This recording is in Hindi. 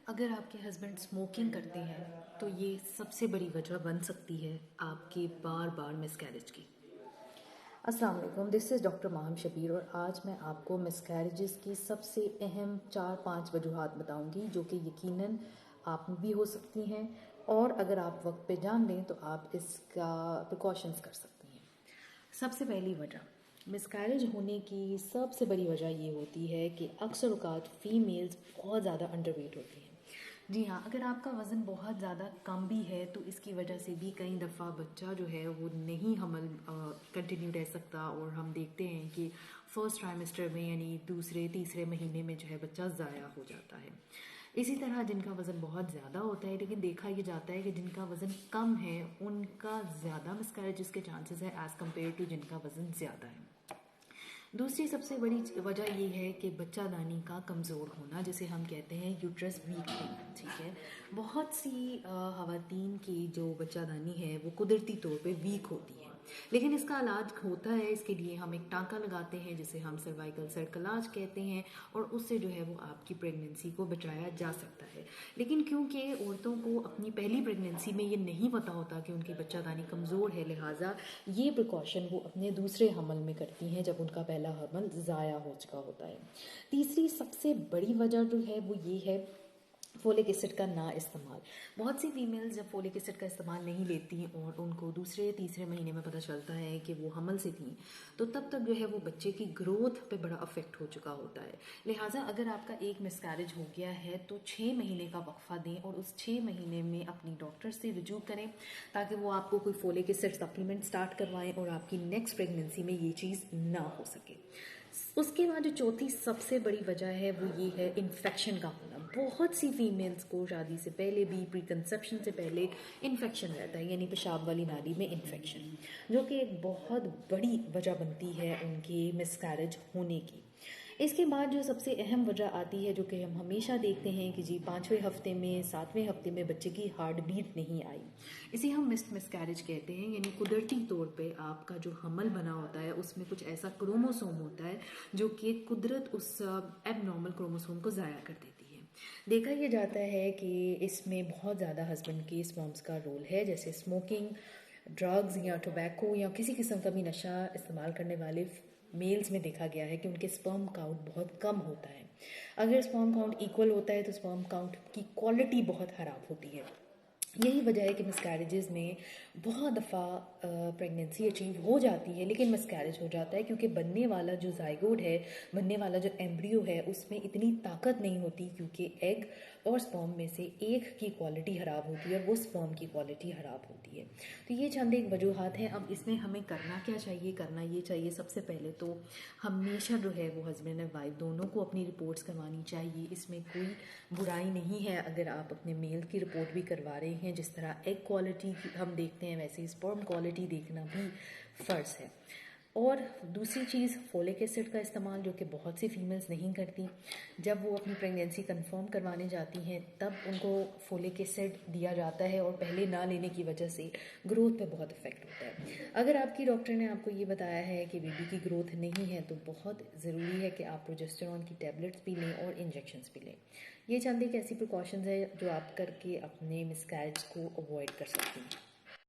अगर आपके हस्बैंड स्मोकिंग करते हैं तो ये सबसे बड़ी वजह बन सकती है आपके बार बार मिसकैरेज की। अस्सलाम वालेकुम, this is doctor Maham Shabir और आज मैं आपको मिसकैरेजेस की सबसे अहम 4-5 वजूहात बताऊंगी जो कि यकीनन आप में भी हो सकती हैं और अगर आप वक्त पे जान लें तो आप इसका प्रिकॉशंस कर सकती हैं। सबसे पहली वजह मिसकैरेज होने की सबसे बड़ी वजह ये होती है कि अक्सर औक़ात फ़ीमेल्स बहुत ज़्यादा अंडरवेट होती हैं। जी हाँ, अगर आपका वज़न बहुत ज़्यादा कम भी है तो इसकी वजह से भी कई दफ़ा बच्चा जो है वो नहीं हमल कंटिन्यू रह सकता और हम देखते हैं कि फर्स्ट ट्राइमेस्टर में यानी दूसरे तीसरे महीने में जो है बच्चा ज़ाया हो जाता है। इसी तरह जिनका वज़न बहुत ज़्यादा होता है लेकिन देखा ये जाता है कि जिनका वज़न कम है उनका ज़्यादा मिसकैरेजेस के चांसेस है एज़ कम्पेयर टू जिनका वज़न ज़्यादा है। दूसरी सबसे बड़ी वजह ये है कि बच्चादानी का कमज़ोर होना, जिसे हम कहते हैं यूट्रस वीक होना। ठीक है, बहुत सी ख़वातीन की जो बच्चादानी है वो कुदरती तौर पे वीक होती है, लेकिन इसका इलाज होता है। इसके लिए हम एक टाँका लगाते हैं जिसे हम सर्वाइकल सर्कलाज कहते हैं और उससे जो है वो आपकी प्रेगनेंसी को बचाया जा सकता है। लेकिन क्योंकि औरतों को अपनी पहली प्रेगनेंसी में ये नहीं पता होता कि उनकी बच्चादानी कमज़ोर है, लिहाजा ये प्रिकॉशन वो अपने दूसरे हमल में करती हैं जब उनका पहला हमल ज़ाया हो चुका होता है। तीसरी सबसे बड़ी वजह जो है वो ये है फोलिक एसिड का ना इस्तेमाल। बहुत सी फीमेल्स जब फोलिक एसिड का इस्तेमाल नहीं लेती और उनको दूसरे तीसरे महीने में पता चलता है कि वो हमल से थी तो तब तक जो है वो बच्चे की ग्रोथ पे बड़ा अफेक्ट हो चुका होता है। लिहाजा अगर आपका एक मिसकैरेज हो गया है तो 6 महीने का वक्फा दें और उस 6 महीने में अपनी डॉक्टर से रुजू करें ताकि वो आपको कोई फोलिक एसिड सप्लीमेंट स्टार्ट करवाएं और आपकी नेक्स्ट प्रेगनेंसी में ये चीज़ ना हो सके। उसके बाद जो चौथी सबसे बड़ी वजह है वो ये है इन्फेक्शन का होना। बहुत सी फीमेल्स को शादी से पहले भी, प्री कंसेप्शन से पहले इन्फेक्शन रहता है, यानी पेशाब वाली नाली में इन्फेक्शन, जो कि एक बहुत बड़ी वजह बनती है उनके मिसकैरेज होने की। इसके बाद जो सबसे अहम वजह आती है जो कि हम हमेशा देखते हैं कि जी 5वें हफ्ते में 7वें हफ्ते में बच्चे की हार्ट बीट नहीं आई, इसे हम मिसकैरेज कहते हैं। यानी कुदरती तौर पे आपका जो हमल बना होता है उसमें कुछ ऐसा क्रोमोसोम होता है जो कि कुदरत उस एबनॉर्मल क्रोमोसोम को ज़ाया कर देती है। देखा यह जाता है कि इसमें बहुत ज़्यादा हस्बैंड के स्पर्म्स का रोल है, जैसे स्मोकिंग, ड्रग्स या टोबैको या किसी किस्म का भी नशा इस्तेमाल करने वाले मेल्स में देखा गया है कि उनके स्पर्म काउंट बहुत कम होता है। अगर स्पर्म काउंट इक्वल होता है तो स्पर्म काउंट की क्वालिटी बहुत ख़राब होती है। यही वजह है कि मिसकैरेजेस में बहुत दफ़ा प्रेगनेंसी अचीव हो जाती है लेकिन मिसकैरेज हो जाता है क्योंकि बनने वाला जो जाइगोट है, बनने वाला जो एम्ब्रियो है, उसमें इतनी ताकत नहीं होती क्योंकि एग और स्पर्म में से एक की क्वालिटी ख़राब होती है और वो स्पर्म की क्वालिटी ख़राब होती है। तो ये चंद एक वजूहात हैं। अब इसमें हमें करना क्या चाहिए? करना ये चाहिए सबसे पहले तो हमेशा जो है वो हस्बैंड एंड वाइफ दोनों को अपनी रिपोर्ट्स करवानी चाहिए। इसमें कोई बुराई नहीं है अगर आप अपने मेल की रिपोर्ट भी करवा रहे हैं। जिस तरह एग क्वालिटी हम देखते हैं वैसे ही स्पर्म क्वालिटी देखना भी फ़र्ज़ है। और दूसरी चीज़ फोलिक एसिड का इस्तेमाल, जो कि बहुत सी फीमेल्स नहीं करती। जब वो अपनी प्रेगनेंसी कंफर्म करवाने जाती हैं तब उनको फोलिक एसिड दिया जाता है और पहले ना लेने की वजह से ग्रोथ पे बहुत इफेक्ट होता है। अगर आपकी डॉक्टर ने आपको ये बताया है कि बेबी की ग्रोथ नहीं है तो बहुत ज़रूरी है कि आप प्रोजेस्टेरॉन की टैबलेट्स भी लें और इंजेक्शंस भी लें। ये चंद एक ऐसी प्रिकॉशंस है जो आप करके अपने मिसकैरेज को अवॉइड कर सकती हैं।